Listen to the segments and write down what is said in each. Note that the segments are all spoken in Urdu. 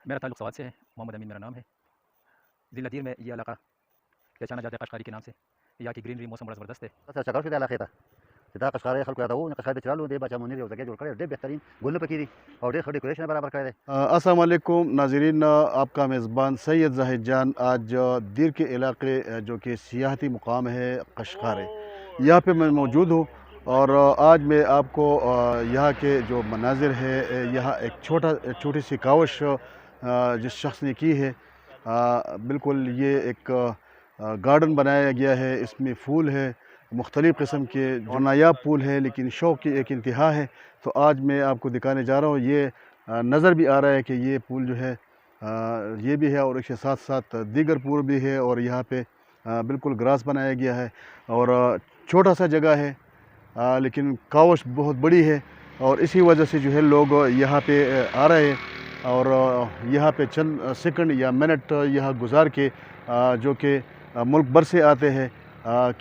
میرا تعلق سوات سے ہے. محمد امین میرا نام ہے. ضلع دیر میں یہ علاقہ پہچانا جاتا ہے قشقاری کے نام سے. یہاں کی گرینری موسم بڑا زبردست ہے. سرچکار شو د علاقې ته چې دا قشقاري خلکو یادوو قشقار د چرالو دی باچا منیر یو ځای جوړ کړی ډېر بهترین ګلونه پکې دي او ډېر ښه ډیکوریشن برابر کړی دی. السلام علیکم ناظرین، آپ کا میزبان سید زاہد جان آج دیر کے علاقے جو کہ سیاحتی مقام ہے قشقار ہے، یہاں پہ میں موجود ہوں اور آج میں آپ کو یہاں کے جو مناظر ہے، یہاں ایک چھوٹی سی کاوش جس شخص نے کی ہے. بالکل یہ ایک گارڈن بنایا گیا ہے، اس میں پھول ہے مختلف قسم کے جو نایاب پھول ہے، لیکن شوق کی ایک انتہا ہے. تو آج میں آپ کو دکھانے جا رہا ہوں. یہ نظر بھی آ رہا ہے کہ یہ پھول جو ہے یہ بھی ہے اور اس کے ساتھ ساتھ دیگر پھول بھی ہے، اور یہاں پہ بالکل گراس بنایا گیا ہے اور چھوٹا سا جگہ ہے لیکن کاوش بہت بڑی ہے، اور اسی وجہ سے جو ہے لوگ یہاں پہ آ رہے ہیں اور یہاں پہ چند سیکنڈ یا منٹ یہاں گزار کے جو کہ ملک بھر سے آتے ہیں،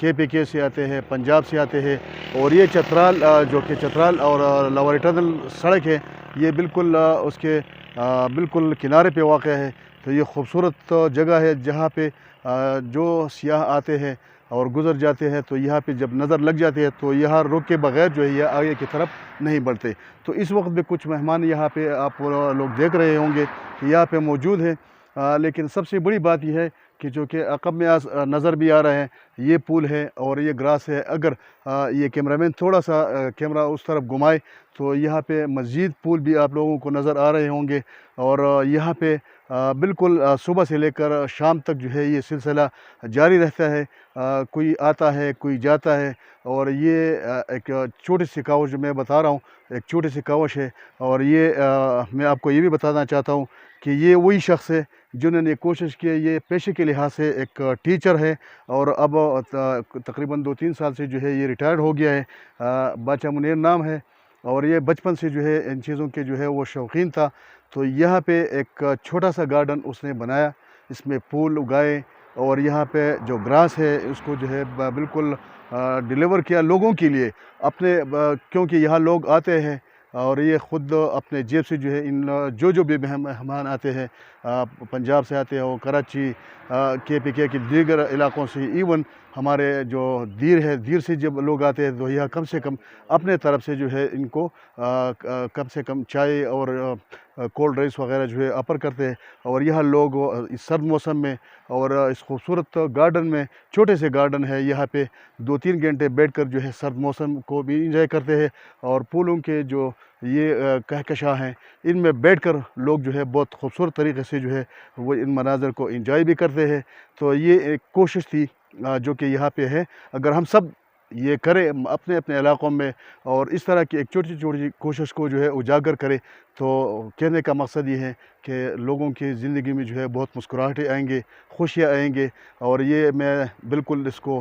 KPK سے آتے ہیں، پنجاب سے آتے ہیں. اور یہ چترال جو کہ چترال اور لاوری ٹنل سڑک ہے، یہ بالکل اس کے بالکل کنارے پہ واقع ہے. تو یہ خوبصورت جگہ ہے جہاں پہ جو سیاح آتے ہیں اور گزر جاتے ہیں تو یہاں پہ جب نظر لگ جاتی ہے تو یہاں رک کے بغیر جو ہے یہ آگے کی طرف نہیں بڑھتے. تو اس وقت بھی کچھ مہمان یہاں پہ آپ لوگ دیکھ رہے ہوں گے کہ یہاں پہ موجود ہیں، لیکن سب سے بڑی بات یہ ہے کہ جو کہ عقب میں نظر بھی آ رہا ہے یہ پول ہے اور یہ گراس ہے. اگر یہ کیمرہ مین تھوڑا سا کیمرہ اس طرف گھمائے تو یہاں پہ مزید پول بھی آپ لوگوں کو نظر آ رہے ہوں گے. اور یہاں پہ بالکل صبح سے لے کر شام تک جو ہے یہ سلسلہ جاری رہتا ہے. کوئی آتا ہے کوئی جاتا ہے، اور یہ ایک چھوٹی سی کاوش جو میں بتا رہا ہوں ایک چھوٹی سی کاوش ہے. اور یہ میں آپ کو یہ بھی بتانا چاہتا ہوں کہ یہ وہی شخص ہے جنہوں نے کوشش کی. یہ پیشے کے لحاظ سے ایک ٹیچر ہے اور اب تقریباً 2-3 سال سے جو ہے یہ ریٹائرڈ ہو گیا ہے. باچا منیر نام ہے، اور یہ بچپن سے جو ہے ان چیزوں کے جو ہے وہ شوقین تھا. تو یہاں پہ ایک چھوٹا سا گارڈن اس نے بنایا، اس میں پھول اگائے اور یہاں پہ جو گراس ہے اس کو جو ہے بالکل ڈیلیور کیا لوگوں کے لیے اپنے، کیونکہ یہاں لوگ آتے ہیں اور یہ خود اپنے جیب سے جو ہے ان جو بھی مہمان آتے ہیں، پنجاب سے آتے ہو، کراچی، KPK کے دیگر علاقوں سے، ایون ہمارے جو دیر ہے، دیر سے جب لوگ آتے ہیں تو یہاں کم سے کم اپنے طرف سے جو ہے ان کو کم سے کم چائے اور کولڈ ڈرنکس وغیرہ جو ہے اپر کرتے ہیں. اور یہاں لوگ اس سرد موسم میں اور اس خوبصورت گارڈن میں، چھوٹے سے گارڈن ہے، یہاں پہ 2-3 گھنٹے بیٹھ کر جو ہے سرد موسم کو بھی انجوائے کرتے ہیں. اور پھولوں کے جو یہ کہکشاں ہیں ان میں بیٹھ کر لوگ جو ہے بہت خوبصورت طریقے سے جو ہے وہ ان مناظر کو انجوائے بھی کرتے ہیں. تو یہ ایک کوشش تھی جو کہ یہاں پہ ہے. اگر ہم سب یہ کریں اپنے اپنے علاقوں میں اور اس طرح کی ایک چھوٹی چھوٹی کوشش کو جو ہے اجاگر کرے، تو کہنے کا مقصد یہ ہے کہ لوگوں کی زندگی میں جو ہے بہت مسکراہٹیں آئیں گے، خوشیاں آئیں گے. اور یہ میں بالکل اس کو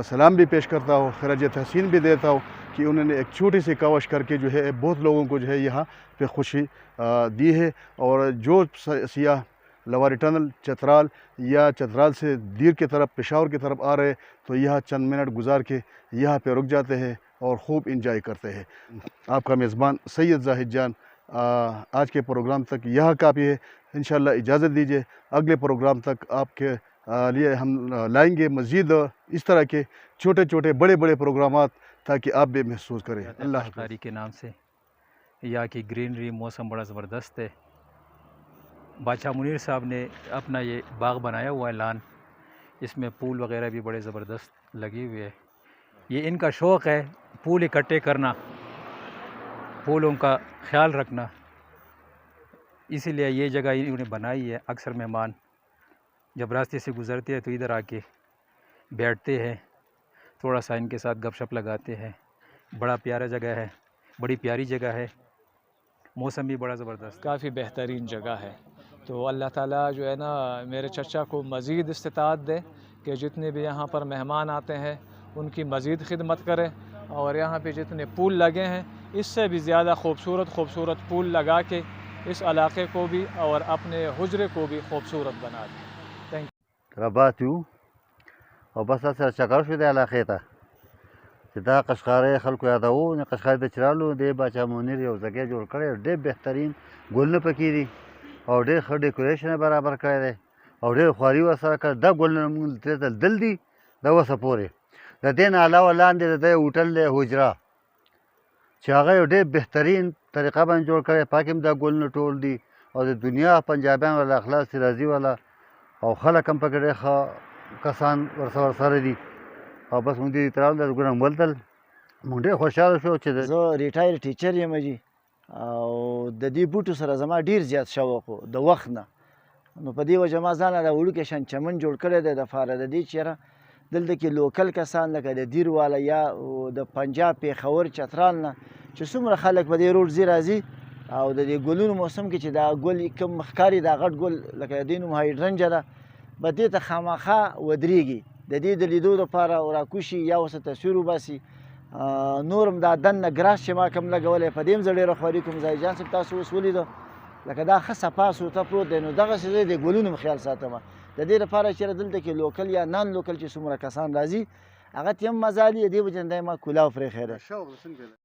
سلام بھی پیش کرتا ہوں، خراج تحسین بھی دیتا ہوں کہ انہوں نے ایک چھوٹی سی کاوش کر کے جو ہے بہت لوگوں کو جو ہے یہاں پہ خوشی دی ہے. اور جو سیاح لواری ٹنل، چترال یا چترال سے دیر کی طرف، پشاور کی طرف آ رہے تو یہاں چند منٹ گزار کے یہاں پہ رک جاتے ہیں اور خوب انجوائے کرتے ہیں. آپ کا میزبان سید زاہد جان آج کے پروگرام تک یہاں کافی ہے. انشاءاللہ اجازت دیجیے، اگلے پروگرام تک آپ کے لیے ہم لائیں گے مزید اس طرح کے چھوٹے چھوٹے بڑے بڑے پروگرامات تاکہ آپ بھی محسوس کریں. اللہ حافظ. قشقاری کے نام سے یہاں کی گرینری موسم بڑا زبردست ہے. باچا منیر صاحب نے اپنا یہ باغ بنایا ہوا ہے لان، اس میں پھول وغیرہ بھی بڑے زبردست لگے ہوئے ہیں. یہ ان کا شوق ہے پھول اکٹھے کرنا، پھولوں کا خیال رکھنا، اسی لیے یہ جگہ انہوں نے بنائی ہے. اکثر مہمان جب راستے سے گزرتے ہیں تو ادھر آ کے بیٹھتے ہیں، تھوڑا سا ان کے ساتھ گپ شپ لگاتے ہیں. بڑا پیارا جگہ ہے، بڑی پیاری جگہ ہے، موسم بھی بڑا زبردست، کافی بہترین جگہ ہے. تو اللہ تعالیٰ جو ہے نا میرے چچا کو مزید استطاعت دے کہ جتنے بھی یہاں پر مہمان آتے ہیں ان کی مزید خدمت کرے، اور یہاں پہ جتنے پھول لگے ہیں اس سے بھی زیادہ خوبصورت پھول لگا کے اس علاقے کو بھی اور اپنے حجرے کو بھی خوبصورت بنا دیں. Thank you. ربات یو او بس سرچکار شو د علاقې ته چې دا قشقاري خلکو یادوو قشقار د چرالو دی باچا منیر یو ځای جوړ کړی ډېر بهترین ګلونه پکې دي او ډېر ښه ډیکوریشن یې برابر کړی دی او ډېر خواري ورسره کړې. دا ګلونه مونږ ترې ته لیدل دي د اوسه پورې. د دې نه علاوه لاندې د ده هوټل دی حجره، چې هغه یو ډېر بهترین طریقه باندې جوړ کړی. پاکې هم دا ګلونه ټول دي او د دنیا پنجابیان والا اخلاص راځي والا او خلک هم پکې ډېر ښه کسان ورسره دي. او بس مونږ دې تراول د ګلونه ولدل، مونږ ډېر خوشحاله شو چې زه ریټایر ټیچر یم جي، او د دې بوټو سره زما ډېر زیات شوق و د وخت نه. نو په دې وجه ما ځانله دا وړوکی شان چمن جوړ کړی دی دپاره د دې چې یاره دلته کې لوکل کسان لکه د دیر والا یا د پنجاب پېښور چترال نه چې څومره خلک په دې روډ ځي راځي او د دې ګلونو موسم کې چې دا ګل کوم ښکاري دا غټ ګل لکه د دې نوم هایډرنجه ده، به دې ته خامخا ودرېږي د دې د لیدو دپاره راکوشي یا ورسره تصویر وباسي. نور هم دا دننه ګراس چې ما کوم لګولی په دې هم زه ډېره خواري کوم. ځای جان صاحب تاسو اوس ولیدو لکه دا ښه صفا سوته پروت دی، نو دغسې زه د ګلونو هم خیال ساتم د دې لپاره چې دلته کې لوکل یا نان لوکل چې څومره کسان راځي هغه ته هم مزه الي. د دې وجې نه دی ما کلاو پرېښی دی.